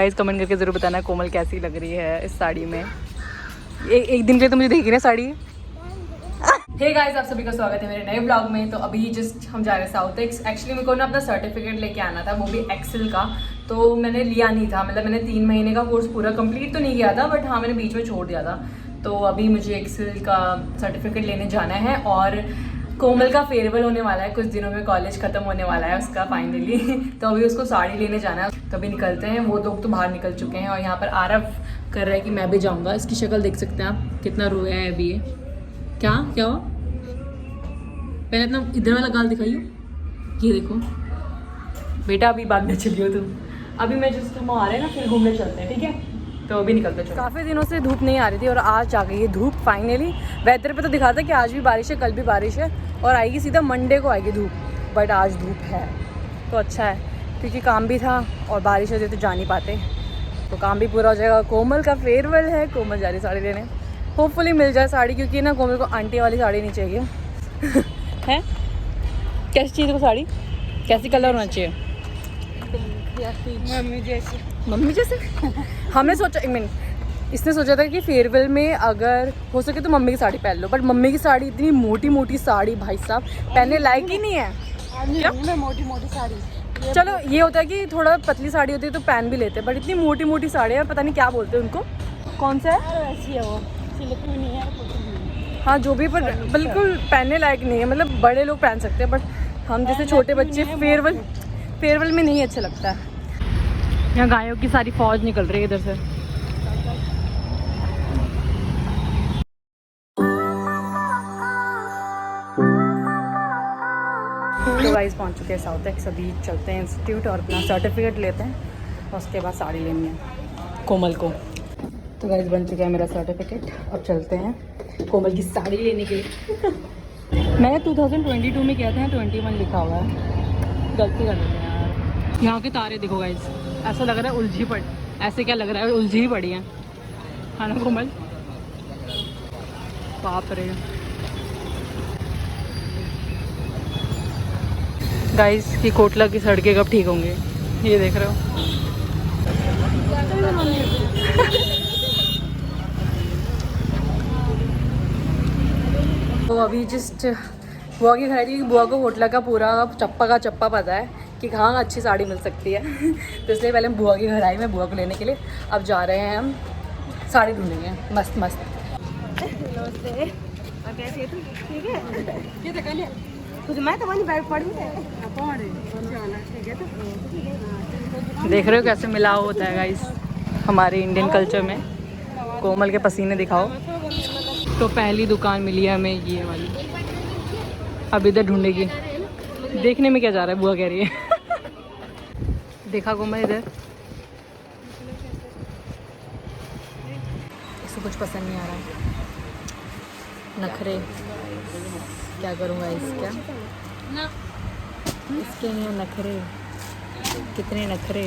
Guys comment करके ज़रूर बताना कोमल कैसी लग रही है इस साड़ी में। एक दिन के लिए तो मुझे देख रही है साड़ी। हे गाइस, आप सभी का स्वागत है मेरे नए ब्लॉग में। तो अभी जस्ट हम जा रहे हैं साउथ। एक्चुअली मेरे को ना अपना सर्टिफिकेट लेके आना था, वो भी एक्सेल का। तो मैंने लिया नहीं था, मतलब मैंने 3 महीने का कोर्स पूरा कंप्लीट तो नहीं किया था, बट हाँ मैंने बीच में छोड़ दिया था। तो अभी मुझे एक्सेल का सर्टिफिकेट लेने जाना है और कोमल का फेयरवेल होने वाला है कुछ दिनों में, कॉलेज खत्म होने वाला है उसका फाइनली। तो अभी उसको साड़ी लेने जाना है, तो अभी निकलते हैं। वो लोग तो बाहर निकल चुके हैं और यहाँ पर आरव कर रहा है कि मैं भी जाऊँगा। इसकी शक्ल देख सकते हैं आप, कितना रोया है अभी ये। क्या क्या हुआ? पहले अपना इधर वाला गाल दिखाइए, ये देखो बेटा। अभी बाद में चलियो तुम, अभी मैं जस्ट हम आ रहे हैं ना, फिर घूमने चलते हैं, ठीक है? तो अभी निकलते हैं। काफ़ी दिनों से धूप नहीं आ रही थी और आज आ गई है धूप फाइनली। वेदर पे तो दिखा था कि आज भी बारिश है, कल भी बारिश है और आएगी सीधा मंडे को आएगी धूप, बट आज धूप है तो अच्छा है, क्योंकि काम भी था और बारिश होती तो जा नहीं पाते, तो काम भी पूरा हो जाएगा। कोमल का फेयरवेल है, कोमल जा रही साड़ी लेने, होपफुली मिल जाए साड़ी, क्योंकि ना कोमल को आंटी वाली साड़ी नहीं चाहिए। है कैसी चाहिए वो साड़ी? कैसी कलर होना चाहिए? मम्मी जैसे हमने सोचा, एक मिनट, इसने सोचा था कि फेयरवेल में अगर हो सके तो मम्मी की साड़ी पहन लो, बट मम्मी की साड़ी इतनी मोटी मोटी साड़ी भाई साहब पहनने लायक ही नहीं है। क्या मोटी मोटी साड़ी? चलो ये होता है कि थोड़ा पतली साड़ी होती है तो पहन भी लेते हैं, बट इतनी मोटी मोटी साड़ी है, पता नहीं क्या बोलते हैं उनको। कौन सा है? ऐसी है वो, सिल्क में नहीं है। हाँ जो भी, पर बिल्कुल पहनने लायक नहीं है। मतलब बड़े लोग पहन सकते हैं, बट हम जैसे छोटे बच्चे फेयरवेल में नहीं अच्छा लगता है। यहाँ गायों की सारी फौज निकल रही है इधर से। तो गाइस पहुँच चुके हैं साउथ एक्स। अभी चलते हैं इंस्टीट्यूट और अपना सर्टिफिकेट लेते हैं और उसके बाद साड़ी लेनी है कोमल को। तो गाइस बन चुका है मेरा सर्टिफिकेट, अब चलते हैं कोमल की साड़ी लेने के लिए। मैंने 2022 में किया था, 21 लिखा हुआ है, गलती कर लेते हैं यार। यहाँ के तारे देखो गाइस, ऐसा लग रहा है उलझी पड़, ऐसे क्या लग रहा है उलझी ही पड़ी है ना कोमल? बाप रे गाइस, की कोटला की सड़कें कब ठीक होंगी, ये देख रहे हो। तो अभी जस्ट बुआ की घर थी, बुआ को होटल का पूरा चप्पा का चप्पा पता है कि कहाँ अच्छी साड़ी मिल सकती है। तो इसलिए पहले हम बुआ के घर आए, मैं बुआ को लेने के लिए। अब जा रहे हैं हम साड़ी ढूंढेंगे मस्त मस्त। नमस्ते, और कैसे तू? ठीक है, ये तो कल कुछ मैं तो वही बैग पढ़ी है। ठीक है तो देख रहे हो कैसे मिलाव होता है गाइस हमारे इंडियन कल्चर में। कोमल के पसीने दिखाओ। तो पहली दुकान मिली है हमें ये वाली, अब इधर ढूंढेगी। देखने में क्या जा रहा है, बुआ कह रही है। देखा कोमल इधर, इसको कुछ पसंद नहीं आ रहा है। नखरे क्या करूँगा इसका, इसके लिए नखरे, कितने नखरे।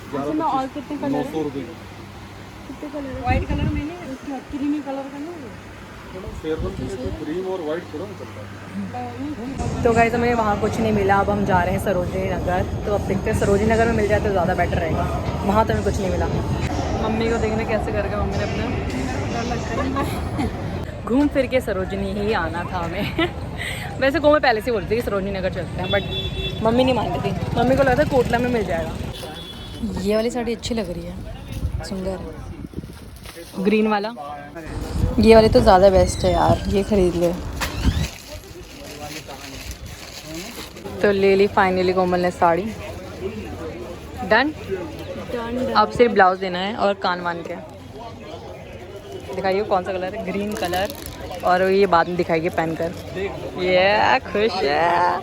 और कितने कलर? 900 रुपये। कितने कलर? व्हाइट कलर में नहीं, उसका क्रीमी कलर का नहीं। क्रीम और व्हाइट थोड़ा चलता है। तो गाइस हमें वहाँ कुछ नहीं मिला। अब हम जा रहे हैं सरोजनी नगर, तो अब देखते हैं सरोजनी नगर में मिल जाए तो ज़्यादा बेटर रहेगा। वहाँ तो हमें कुछ नहीं मिला। मम्मी को देखने कैसे करके मम्मी ने अपना घूम फिर के सरोजनी ही आना था हमें। वैसे को मैं पहले से बोलती थी सरोजनी नगर चलते हैं, बट मम्मी नहीं मान रही थी। मम्मी को लगा था कोटला में मिल जाएगा। ये वाली साड़ी अच्छी लग रही है, सुंदर ग्रीन वाला। ये वाली तो ज़्यादा बेस्ट है यार, ये खरीद ले। तो ले ली फाइनली कोमल ने साड़ी। डन। अब सिर्फ ब्लाउज देना है और कान वान के। दिखाइए कौन सा कलर है, ग्रीन कलर, और ये बाद में दिखाएगी पहन कर। ये खुश है।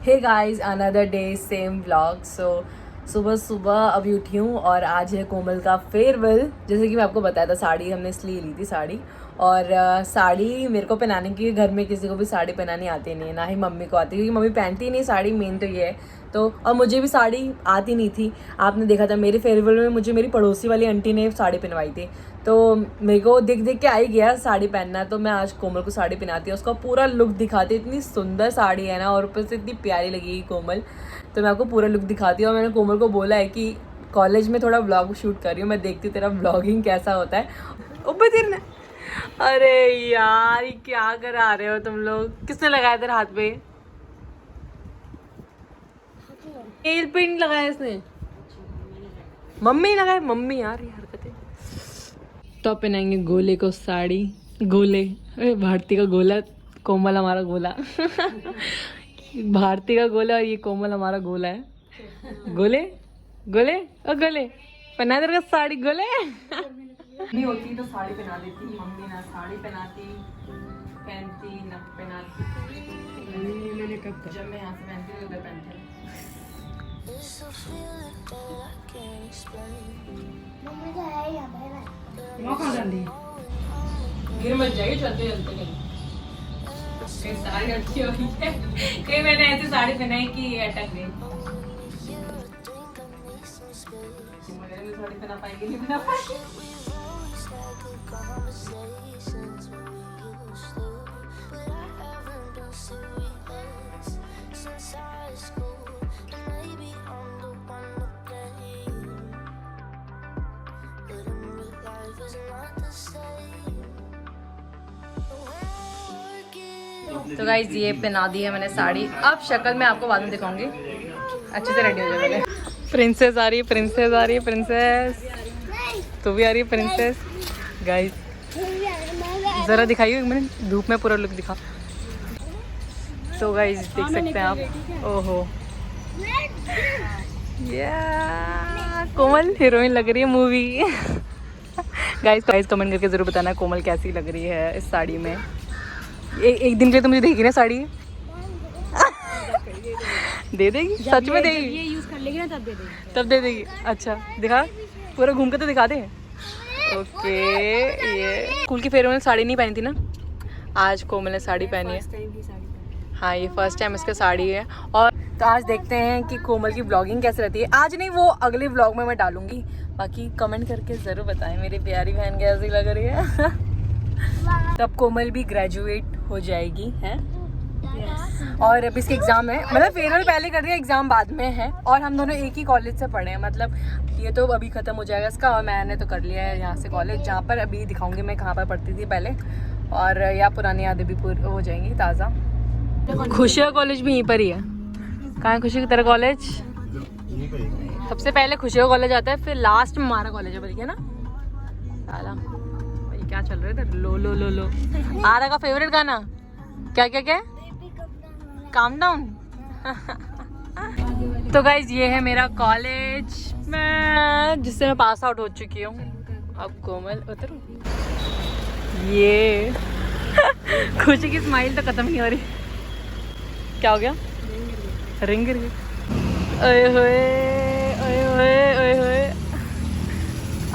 Hey guys, another day same vlog. So सुबह सुबह अभी उठी हूँ और आज है कोमल का फेयरवेल। जैसे कि मैं आपको बताया था, साड़ी हमने इसलिए ली थी साड़ी, और साड़ी मेरे को पहनाने की, घर में किसी को भी साड़ी पहनानी आती नहीं है, ना ही मम्मी को आती, क्योंकि मम्मी पहनती नहीं साड़ी, मेन तो ये है। तो और मुझे भी साड़ी आती नहीं थी। आपने देखा था मेरे फेयरवेल में मुझे मेरी पड़ोसी वाली आंटी ने साड़ी पहनवाई थी, तो मेरे को देख देख के आ ही गया साड़ी पहनना। तो मैं आज कोमल को साड़ी पहनाती हूँ, उसका पूरा लुक दिखाती हूँ। इतनी सुंदर साड़ी है ना, और ऊपर से इतनी प्यारी लगेगी कोमल, तो मैं आपको पूरा लुक दिखाती हूँ। और मैंने कोमल को बोला है कि कॉलेज में थोड़ा व्लॉग शूट कर रही हूँ, मैं देखती हूँ तेरा व्लॉगिंग कैसा होता है। ऊपर तिरना, अरे यार ये क्या करा रहे हो तुम लोग? किसने लगाया तेरे हाथ पे? नेल पेंट लगाया इसने? मम्मी लगाए? मम्मी यार ये हरकतें। तो पहनाएंगे गोले को साड़ी, गोले, अरे भारती का गोला, कोमल हमारा गोला। भारती का गोला और ये कोमल हमारा गोला है। गोले गोले और गोले पहना तेरे को साड़ी, गोले। मम्मी होती तो साड़ी पहना देती, मम्मी ना साड़ी पहनती ना पहनाती। मैंने कब जब मैं यहाँ से पहनती हूँ उधर पहनती हूँ। मौका डाली गिर मत जाएगी चलते चलते कहीं साड़ी अटकी हुई है, कहीं मैंने ऐसी साड़ी पहनाई कि ये अटक गई। मगर भी साड़ी पहना पाएगी नहीं पहना पाएगी। तो गाइज ये पहना दी है मैंने साड़ी। अब शक्ल मैं आपको बाद में दिखाऊंगी, अच्छे से रेडी हो जाएगा। प्रिंसेस आ रही है, प्रिंसेस आ रही है, प्रिंसेस तो भी आ रही है प्रिंसेस। गाइज जरा दिखाइए एक मिनट, धूप में पूरा लुक दिखा। तो गाइज देख सकते हैं आप, ओहो या कोमल हीरोइन लग रही है मूवी। गाइज कमेंट करके जरूर बताना कोमल कैसी लग रही है इस साड़ी में। एक दिन के लिए तो मुझे देगी ना साड़ी? दे देगी? सच में देगी? ये यूज कर लेगी ना तब दे देगी। तब दे देगी? अच्छा दिखा, पूरा घूम के तो दिखा दे। ओके ये स्कूल की फेयरवेल में साड़ी नहीं पहनी थी ना, आज कोमल ने साड़ी पहनी है। हाँ ये फर्स्ट टाइम इसका साड़ी है। और तो आज देखते हैं कि कोमल की ब्लॉगिंग कैसे रहती है। आज नहीं, वो अगले ब्लॉग में मैं डालूंगी। बाकी कमेंट करके ज़रूर बताएं मेरी प्यारी बहन कैसी लग रही है। तब कोमल भी ग्रेजुएट हो जाएगी है। और अब इसके एग्ज़ाम है, मतलब फेयरवेल पहले कर रही है, एग्ज़ाम बाद में है। और हम दोनों एक ही कॉलेज से पढ़े हैं, मतलब ये तो अभी ख़त्म हो जाएगा इसका, और मैंने तो कर लिया है यहाँ से कॉलेज, जहाँ पर अभी दिखाऊंगी मैं कहाँ पर पढ़ती थी पहले, और या पुरानी यादें भी पूरी हो जाएंगी ताज़ा। खुशी का कॉलेज भी यहीं पर ही है। कहाँ है खुशी की तेरा कॉलेज? सबसे पहले खुशी का कॉलेज आता है, फिर लास्ट में हमारा कॉलेज है, बल्कि है ना साला। भाई क्या चल रहा है इधर? लो लो लो लो आरा का फेवरेट गाना क्या क्या क्या? Calm down. तो गाइज ये है मेरा कॉलेज, मैं जिससे मैं पास आउट हो चुकी हूँ। अब कोमल उतर, ये खुशी की स्माइल तो खत्म नहीं हो रही। क्या हो गया? रिंग गिर गई। ओए होए ओए होए ओए होए।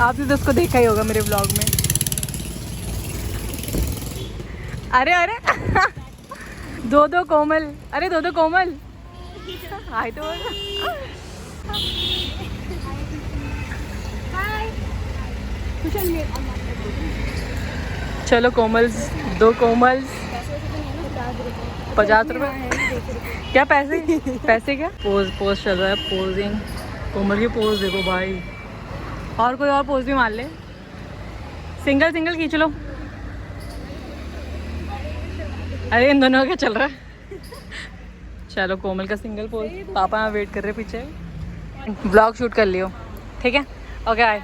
आपने तो उसको देखा ही होगा मेरे ब्लॉग में। अरे अरे दो दो कोमल, अरे दो दो कोमल। हाय तो चलो कोमल्स, दो कोमल्स 50 रुपये। क्या पैसे? पैसे क्या? पोज चल रहा है, पोजिंग। कोमल की पोज देखो भाई, और कोई और पोज भी मान ले। सिंगल सिंगल खींच लो। अरे इन दोनों का चल रहा है। चलो कोमल का सिंगल पोज, पापा यहाँ वेट कर रहे पीछे। ब्लॉग शूट कर लियो, ठीक है? ओके आए।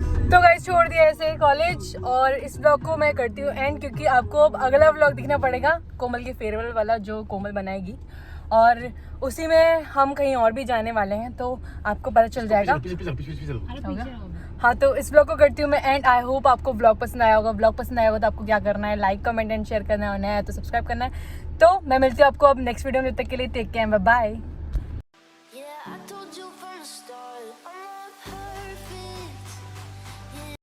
तो गाइस छोड़ दिया ऐसे कॉलेज, और इस ब्लॉग को मैं करती हूँ एंड, क्योंकि आपको अब अगला ब्लॉग दिखना पड़ेगा कोमल के फेयरवेल वाला, जो कोमल बनाएगी, और उसी में हम कहीं और भी जाने वाले हैं, तो आपको पता चल जाएगा। हाँ तो इस ब्लॉग को करती हूँ मैं एंड। आई होप आपको ब्लॉग पसंद आया होगा। ब्लॉग पसंद आया होगा तो आपको क्या करना है? लाइक कमेंट एंड शेयर करना है, तो सब्सक्राइब करना है। तो मैं मिलती हूँ आपको अब नेक्स्ट वीडियो में, जब तक के लिए टेक केयर, बाय बाय।